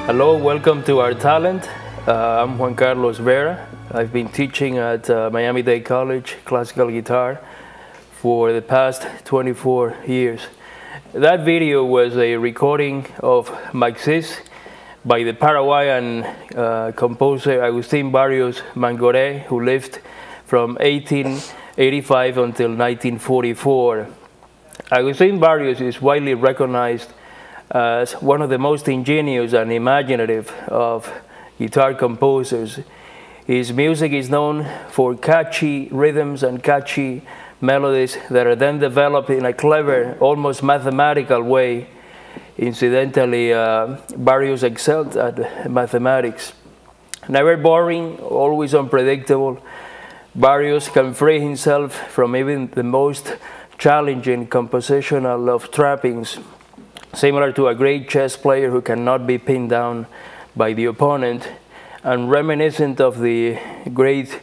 Hello, welcome to Our Talent. I'm Juan Carlos Vera. I've been teaching at Miami-Dade College classical guitar for the past 24 years. That video was a recording of Maxis by the Paraguayan composer Agustín Barrios Mangoré, who lived from 1885 until 1944. Agustín Barrios is widely recognized as one of the most ingenious and imaginative of guitar composers. His music is known for catchy rhythms and catchy melodies that are then developed in a clever, almost mathematical way. Incidentally, Barrios excelled at mathematics. Never boring, always unpredictable, Barrios can free himself from even the most challenging compositional of trappings, similar to a great chess player who cannot be pinned down by the opponent, and reminiscent of the great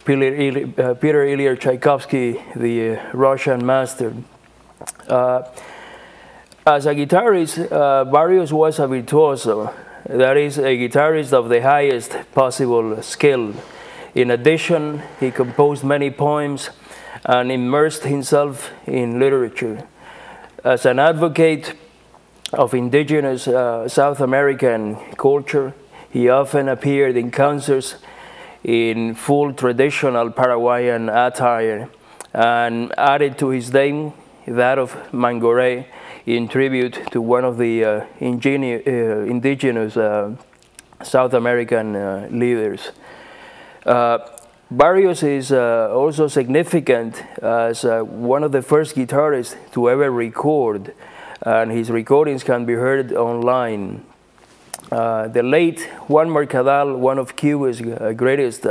Peter Ilyich Tchaikovsky, the Russian master. As a guitarist, Barrios was a virtuoso, that is, a guitarist of the highest possible skill. In addition, he composed many poems and immersed himself in literature. As an advocate of indigenous South American culture, he often appeared in concerts in full traditional Paraguayan attire and added to his name that of Mangoré in tribute to one of the indigenous South American leaders. Barrios is also significant as one of the first guitarists to ever record, and his recordings can be heard online. The late Juan Mercadal, one of Cuba's greatest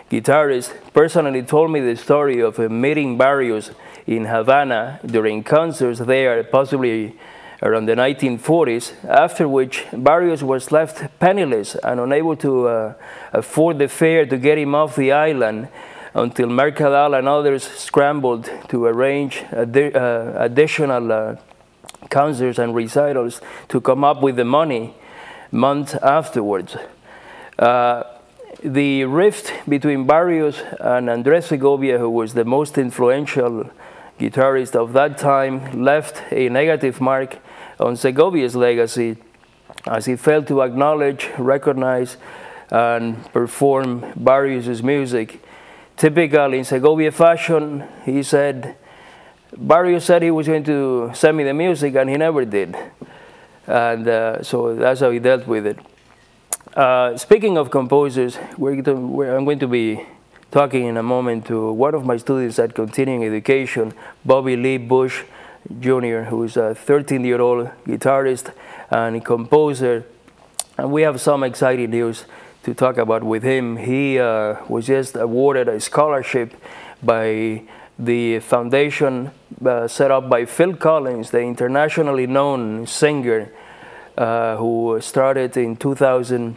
guitarists, personally told me the story of meeting Barrios in Havana during concerts there, possibly around the 1940s, after which Barrios was left penniless and unable to afford the fare to get him off the island, until Mercadal and others scrambled to arrange additional concerts and recitals to come up with the money months afterwards. The rift between Barrios and Andrés Segovia, who was the most influential guitarist of that time, left a negative mark on Segovia's legacy, as he failed to acknowledge, recognize, and perform Barrios' music. Typical in Segovia fashion, he said, Barrios said he was going to send me the music, and he never did. And so that's how he dealt with it. Speaking of composers, I'm going to be talking in a moment to one of my students at continuing education, Bobby Lee Bush Jr., who is a 13-year-old guitarist and composer. And we have some exciting news to talk about with him. He was just awarded a scholarship by the foundation set up by Phil Collins, the internationally known singer, who started in 2000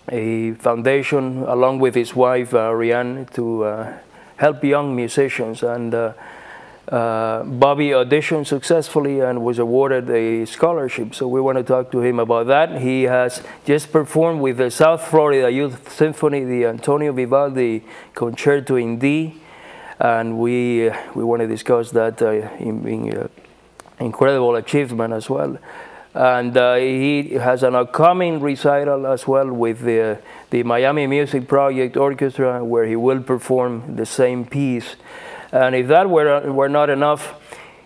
a foundation along with his wife Rianne to help young musicians. And Bobby auditioned successfully and was awarded a scholarship. So we want to talk to him about that. He has just performed with the South Florida Youth Symphony, the Antonio Vivaldi Concerto in D, and we want to discuss that incredible achievement as well. And he has an upcoming recital as well with the Miami Music Project Orchestra, where he will perform the same piece. And if that were not enough,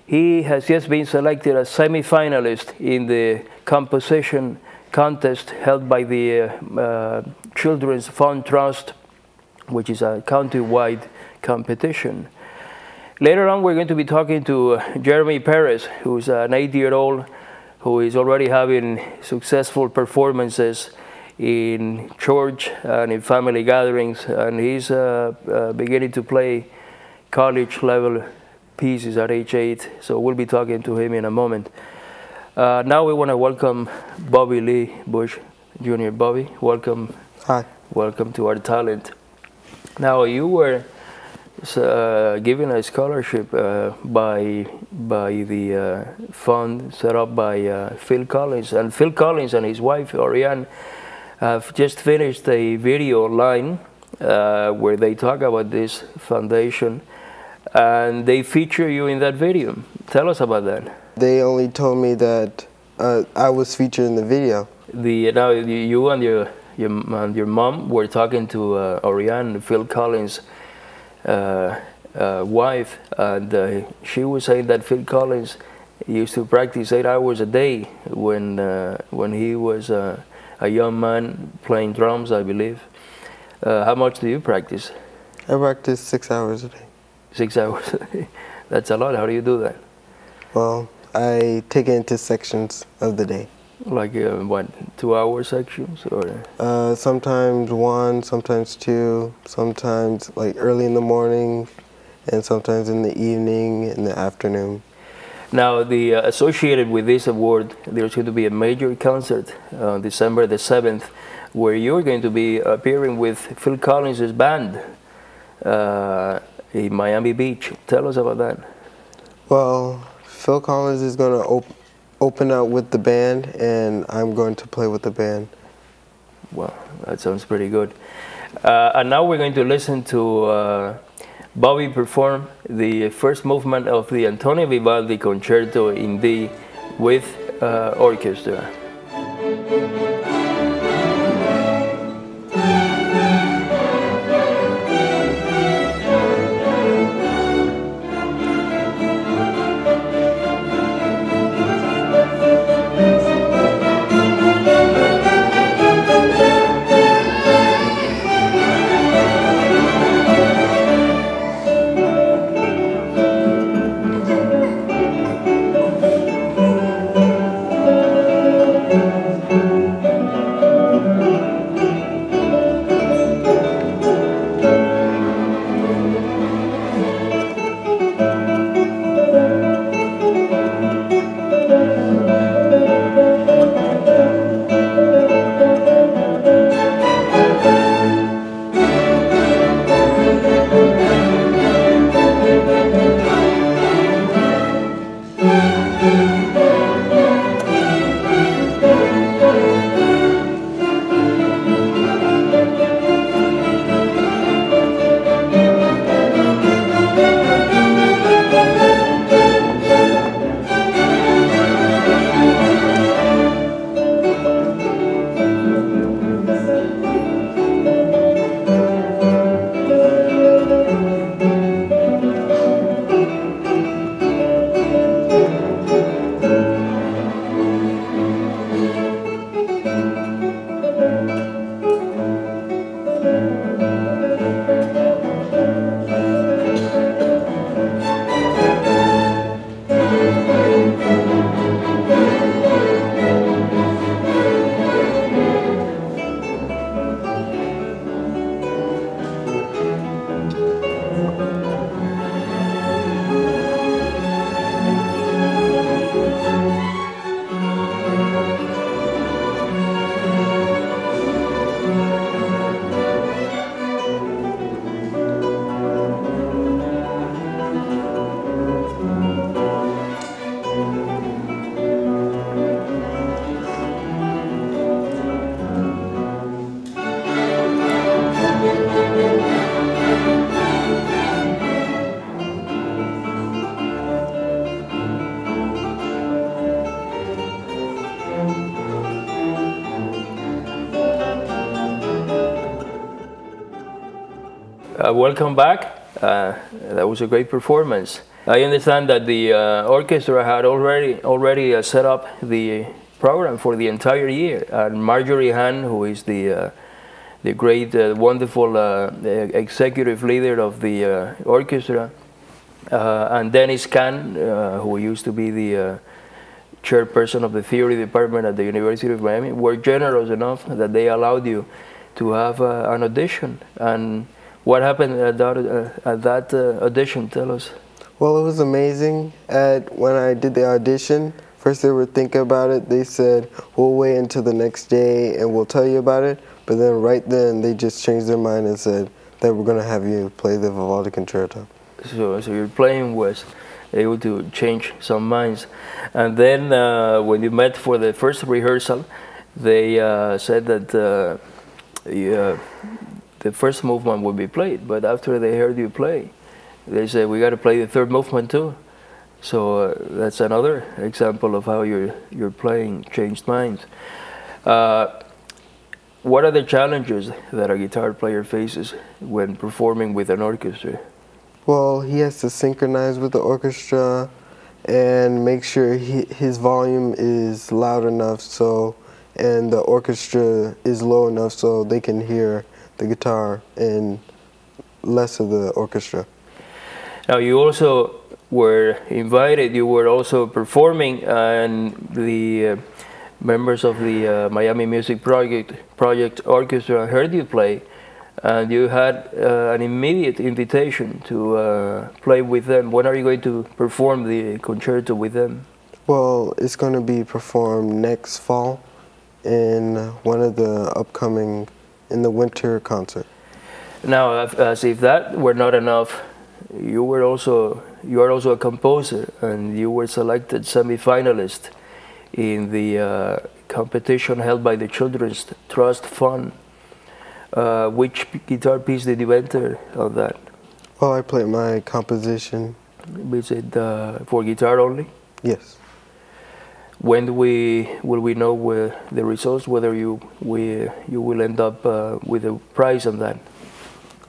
he has just been selected as semi-finalist in the composition contest held by the Children's Fund Trust, which is a county-wide competition. Later on, we're going to be talking to Jeremy Perez, who's an 8-year-old who is already having successful performances in church and in family gatherings, and he's beginning to play college level pieces at age 8. So we'll be talking to him in a moment. Now we want to welcome Bobby Lee Bush Jr. Bobby, welcome. Hi. Welcome to Our Talent. Now you were given a scholarship by the fund set up by Phil Collins, and Phil Collins and his wife Oriane have just finished a video online where they talk about this foundation, and they feature you in that video. Tell us about that. They only told me that I was featured in the video. Now you and your mom were talking to Oriane, Phil Collins' wife, and she was saying that Phil Collins used to practice 8 hours a day when he was a young man playing drums, I believe. How much do you practice? I practice 6 hours a day. 6 hours a day? That's a lot. How do you do that? Well, I take it into sections of the day. Like what, 2-hour sections, or? Sometimes 1, sometimes 2, sometimes like early in the morning, and sometimes in the evening, in the afternoon. Now, associated with this award, there's going to be a major concert on December the 7th, where you're going to be appearing with Phil Collins' band in Miami Beach. Tell us about that. Well, Phil Collins is going to open up with the band, and I'm going to play with the band. Wow, that sounds pretty good. And now we're going to listen to Bobby perform the first movement of the Antonio Vivaldi Concerto in D with orchestra. Welcome back. That was a great performance. I understand that the orchestra had already set up the program for the entire year. And Marjorie Han, who is the great, wonderful executive leader of the orchestra, and Dennis Kahn, who used to be the chairperson of the theory department at the University of Miami, were generous enough that they allowed you to have an audition. And what happened at that audition? Tell us. Well, it was amazing. When I did the audition, first they were thinking about it. They said, we'll wait until the next day and we'll tell you about it. But then right then, they just changed their mind and said that we're going to have you play the Vivaldi Concerto. So your playing was able to change some minds. And then when you met for the first rehearsal, they said that the first movement would be played. But after they heard you play, they said, we got to play the third movement too. So that's another example of how your playing changed minds. What are the challenges that a guitar player faces when performing with an orchestra? Well, he has to synchronize with the orchestra and make sure his volume is loud enough and the orchestra is low enough so they can hear the guitar and less of the orchestra. Now you also were invited, you were also performing, and the members of the Miami Music Project Orchestra heard you play, and you had an immediate invitation to play with them. When are you going to perform the concerto with them? Well, it's going to be performed next fall in one of the upcoming, in the winter concert. Now, as if that were not enough, you are also a composer, and you were selected semi-finalist in the competition held by the Children's Trust Fund. Which guitar piece did you enter on that? Well, I played my composition. Is it for guitar only? Yes. When will we know the results, whether you will end up with a prize on that?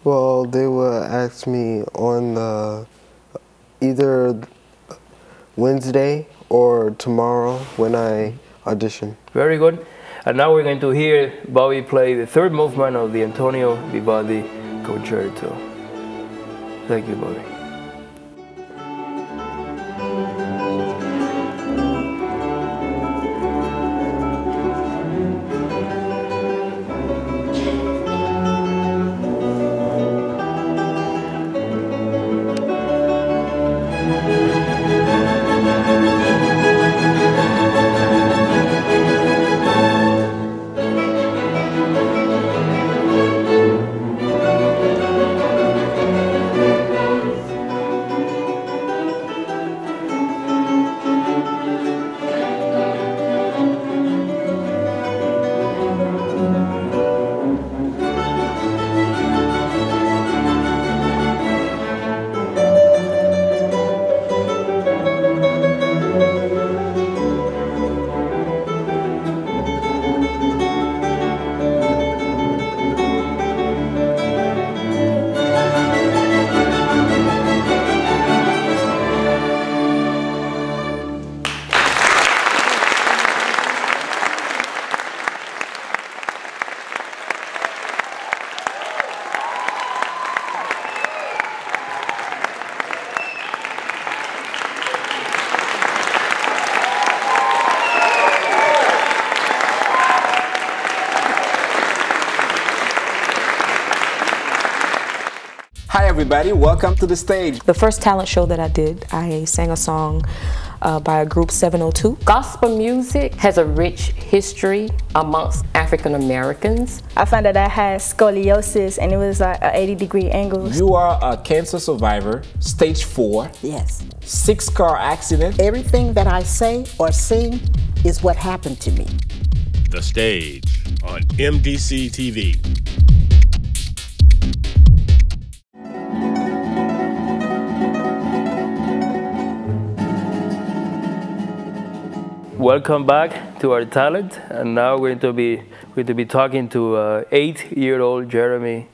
Well, they will ask me on either Wednesday or tomorrow when I audition. Very good. And now we're going to hear Bobby play the third movement of the Antonio Vivaldi Concerto. Thank you, Bobby. Hi everybody, welcome to the stage. The first talent show that I did, I sang a song by a group 702. Gospel music has a rich history amongst African Americans. I found out I had scoliosis and it was like an 80-degree angle. You are a cancer survivor, stage 4. Yes. 6-car accident. Everything that I say or sing is what happened to me. The Stage on MDC-TV. Welcome back to our talent, and now we're going to be talking to 8-year-old Jeremy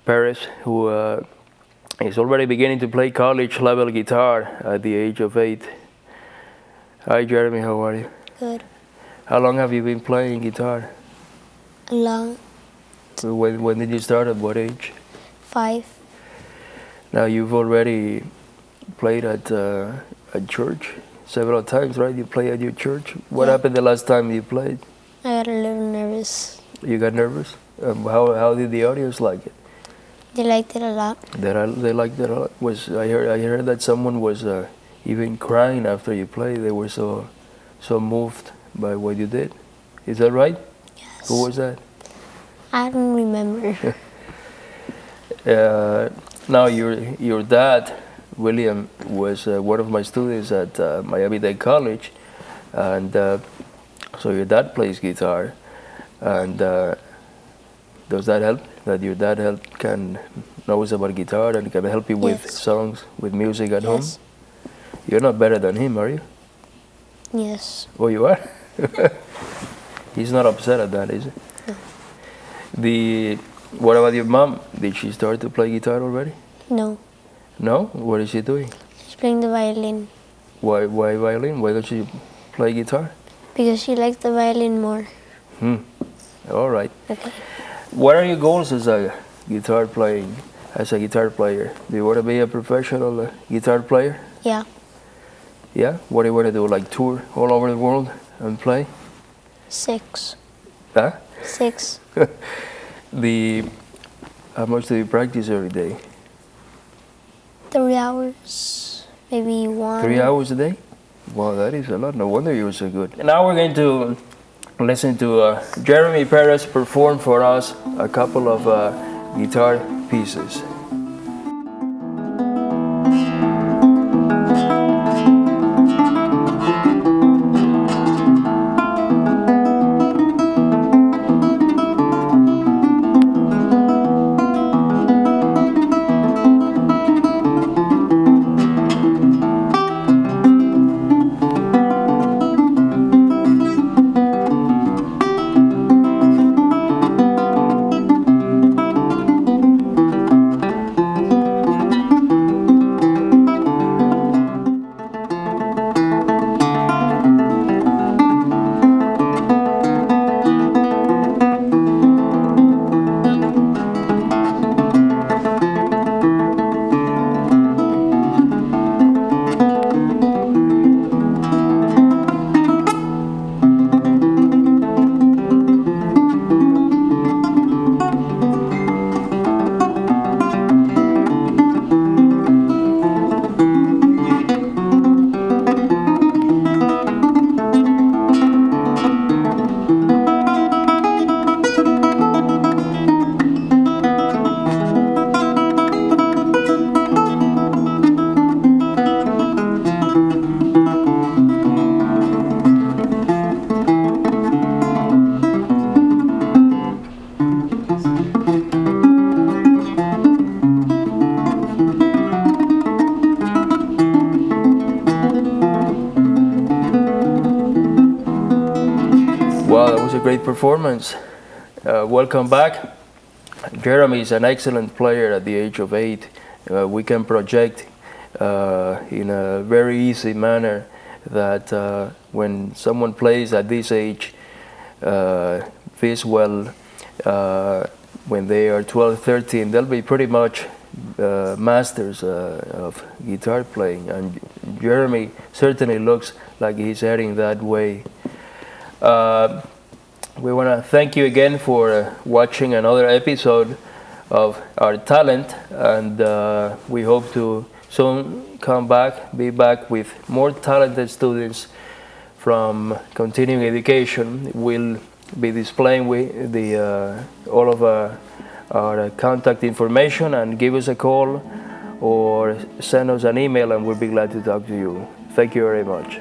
Perez, who is already beginning to play college level guitar at the age of 8. Hi Jeremy, how are you? Good. How long have you been playing guitar? Long. So when did you start? At what age? 5. Now you've already played at church several times, right? You play at your church. What happened the last time you played? I got a little nervous. You got nervous? How did the audience like it? They liked it a lot. They liked it a lot. I heard that someone was even crying after you played. They were so moved by what you did. Is that right? Yes. Who was that? I don't remember. Now your dad, William, was one of my students at Miami-Dade College, and so your dad plays guitar, and does that help? That your dad knows about guitar and can help you with songs, with music at home? You're not better than him, are you? Yes. Oh, you are? He's not upset at that, is he? No. What about your mom? Did she start to play guitar already? No. No? What is she doing? She's playing the violin. Why violin? Why don't she play guitar? Because she likes the violin more. All right. Okay. What are your goals as a guitar player? Do you want to be a professional guitar player? Yeah. Yeah? What do you want to do? Like tour all over the world and play? 6. Huh? 6. How much do you practice every day? 3 hours, maybe 1. 3 hours a day? Wow, that is a lot. No wonder you're so good. And now we're going to listen to Jeremy Perez perform for us a couple of guitar pieces. Great performance. Welcome back. Jeremy is an excellent player at the age of 8. We can project in a very easy manner that when someone plays at this age this well, when they are 12, 13, they'll be pretty much masters of guitar playing, and Jeremy certainly looks like he's heading that way. We want to thank you again for watching another episode of Our Talent, and we hope to soon be back with more talented students from continuing education. We'll be displaying all of our contact information, and give us a call or send us an email and we'll be glad to talk to you. Thank you very much.